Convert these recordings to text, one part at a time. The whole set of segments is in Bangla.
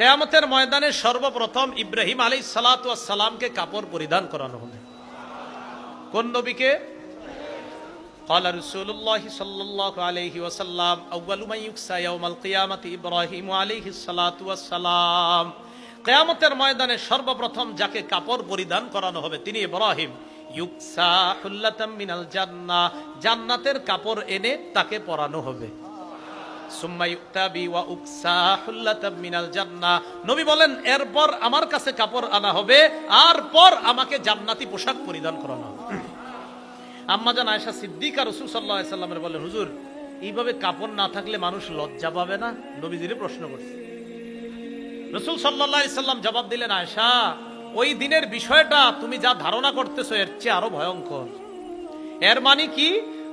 কিয়ামতের ময়দানে সর্বপ্রথম ইব্রাহিম আলাইহিস সালাতু ওয়াস সালামকে কাপড় পরিধান করানো হবে। কোন নবীকে? قال رسول الله صلى الله عليه وسلم اول من يكسى يوم القيامه ابراهيم عليه الصلاه والسلام। কিয়ামতের ময়দানে সর্বপ্রথম যাকে কাপড় পরিধান করানো হবে তিনি ইব্রাহিম। ইউকসা হুল্লাতাম মিনাল জান্নাহ, জান্নাতের কাপড় এনে তাকে পরানো হবে। সুম্মা ইউতাবি ওয়া উকসা হুল্লাতাম মিনাল জান্নাহ, নবী বলেন এরপর আমার কাছে কাপড় আনা হবে আর পর আমাকে জান্নাতি পোশাক পরিধান করানো হবে। আম্মা জান আয়েশা সিদ্দিকা রাসূল সাল্লাল্লাহু আলাইহি সাল্লামের বলেন, হুজুর এইভাবে কাপড় না থাকলে মানুষ লজ্জা পাবে না? নবীজিরে প্রশ্ন করছে। রাসূল সাল্লাল্লাহু আলাইহি সাল্লাম জবাব দিলেন, আয়েশা ওই দিনের বিষয়টা তুমি যা ধারণা করতেছো এর চেয়ে আরো ভয়ঙ্কর। এর মানে কি?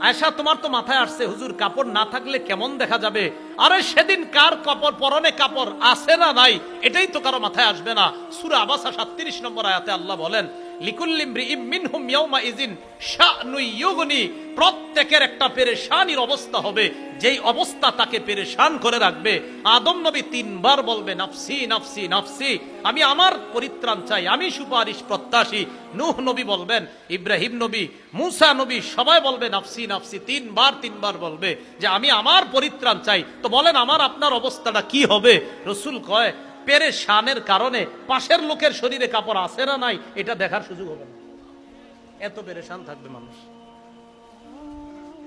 আয়েশা তোমার তো মাথায় আসছে হুজুর কাপড় না থাকলে কেমন দেখা যাবে। আরে সেদিন কার কাপড় পরনে কাপড় আছে না নাই এটাই তো কারো মাথায় আসবে না। সূরা আবাসা 37 নম্বর আয়াতে আল্লাহ বলেন, লিকুল্লি ইমরিইম মিনহুম ইয়াওমা ইযিন শা'নু ইউগনি, প্রত্যেকের একটা পেরেশানির অবস্থা হবে যেই অবস্থা তাকে পেরেশান করে রাখবে। আদম নবী 3 বার বলবে নাফসি নাফসি নাফসি, আমি আমার পরিত্রাণ চাই, আমি সুপারিশ প্রত্যাশী। নূহ নবী বলবেন, ইব্রাহিম নবী, মূসা নবী সবাই বলবে নাফসি নাফসি, 3 বার বলবে যে আমি আমার পরিত্রাণ চাই। তো বলেন আমার আপনার অবস্থাটা কি হবে? রাসূল কয় পেরেশানের কারণে পাশের লোকের শরীরে কাপড় আছে না নাই এটা দেখার সুযোগ হবে না, এত পেরেশান থাকবে মানুষ।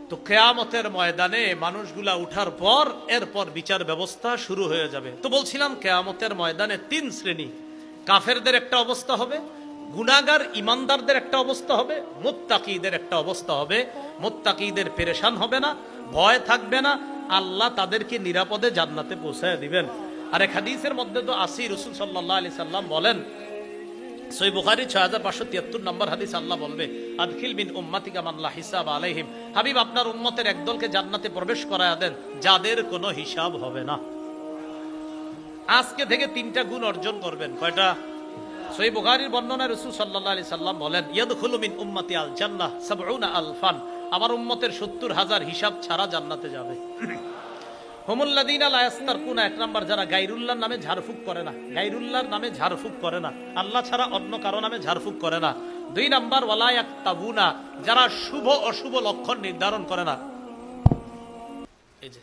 তো কিয়ামতের ময়দানে মানুষগুলা উঠার পর এরপর বিচার ব্যবস্থা শুরু হয়ে যাবে। তো বলছিলাম কিয়ামতের ময়দানে 3 শ্রেণী, কাফেরদের একটা অবস্থা হবে, গুনাহগার ইমানদারদের একটা অবস্থা হবে, মুত্তাকিদের একটা অবস্থা হবে। মুত্তাকিদের পেরেশান হবে না, ভয় থাকবে না, আল্লাহ তাদেরকে নিরাপদে জান্নাতে পৌঁছায় দিবেন। আর এক হাদিসের মধ্যে তো আসি, রাসূল সাল্লাল্লাহু আলাইহি সাল্লাম বলেন, সহিহ বুখারী 6573 নম্বর হাদিস, আল্লাহ বলবে আদখিল মিন উম্মাতিকা মান লা হিসাব আলাইহিম, হাবিব আপনার উম্মতের একদলকে জান্নাতে প্রবেশ করায়া দেন যাদের কোনো হিসাব হবে না। আজকে থেকে 3টা গুণ অর্জন করবেন। কয়টা? সহিহ বুখারীর বর্ণনায় রাসূল সাল্লাল্লাহু আলাইহি সাল্লাম বলেন, ইয়াদখুলু মিন উম্মতি আল জান্নাহ 70 আলফান, আমার উম্মতের 70,000 হিসাব ছাড়া জান্নাতে যাবে। হুমুল্লাযীনা লা ইস্তারকুনা, 1 নাম্বার যারা গায়রুল্লাহর নামে ঝাড়ফুঁক করে না, গায়রুল্লাহর নামে ঝাড়ফুঁক করে না, আল্লাহ ছাড়া অন্য কারো নামে ঝাড়ফুঁক করে না। 2 নাম্বার ওয়ালা ইয়াক্তাবুনা, যারা শুভ অশুভ লক্ষণ নির্ধারণ করে না। এই যে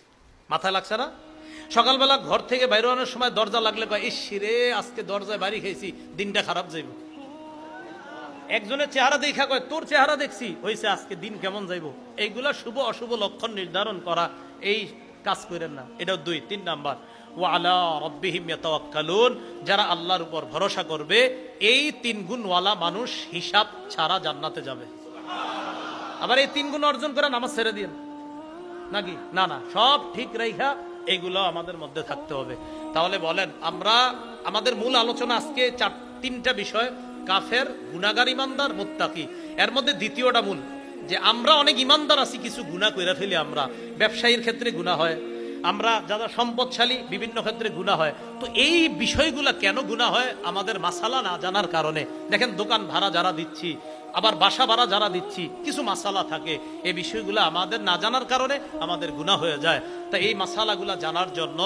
মাথায় লাগছে না? সকালবেলা ঘর থেকে বাইরে হওয়ার সময় দরজা লাগলে কয় ইস রে আজকে দরজায় বাড়ি খেয়েছি, দিনটা খারাপ যাইব। একজনের চেহারা দেখা কয় তোর চেহারা দেখছি হইছে আজকে দিন কেমন যাইব। এইগুলা শুভ অশুভ লক্ষণ নির্ধারণ করা, এই কাজ করেন না। এটাও 2। 3 নাম্বার ওয়া আলা রাব্বিহিম ইয়াতাওয়াক্কালুন, যারা আল্লাহর উপর ভরসা করবে, এই 3 গুণওয়ালা মানুষ হিসাব ছাড়া জান্নাতে যাবে। আবার এই 3 গুণ অর্জন করে নামাজ ছেড়ে দিন নাকি? না না, সব ঠিক রাইখা এগুলো আমাদের মধ্যে থাকতে হবে। তাহলে বলেন আমরা আমাদের মূল আলোচনা আজকে 3টা বিষয়, কাফের, গুনাহগার, ইমানদার, মুত্তাকি। এর মধ্যে দ্বিতীয়টা মূল যে আমরা অনেক ইমানদার আছি, কিছু গুনাহ কইরা ফেলি। আমরা ব্যবসায়ীর ক্ষেত্রে গুনাহ হয়, আমরা যারা সম্পদশালী বিভিন্ন ক্ষেত্রে গুনাহ হয়। তো এই বিষয়গুলা কেন গুনাহ হয়? আমাদের মাসালা না জানার কারণে। দেখেন দোকান ভাড়া যারা দিচ্ছি, আবার বাসা ভাড়া যারা দিচ্ছি, কিছু মাসালা থাকে, এই বিষয়গুলো আমাদের না জানার কারণে আমাদের গুনাহ হয়ে যায়। তা এই মাসালাগুলা জানার জন্য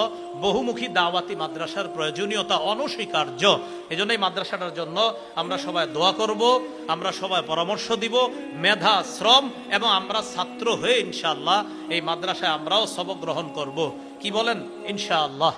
বহুমুখী দাওয়াতি মাদ্রাসার প্রয়োজনীয়তা অনস্বীকার্য। এই জন্য এই মাদ্রাসাটার জন্য আমরা সবাই দোয়া করব, আমরা সবাই পরামর্শ দিব, মেধা, শ্রম এবং আমরা ছাত্র হয়ে ইনশাআল্লাহ এই মাদ্রাসায় আমরাও সবক গ্রহণ করব। কি বলেন? ইনশাআল্লাহ।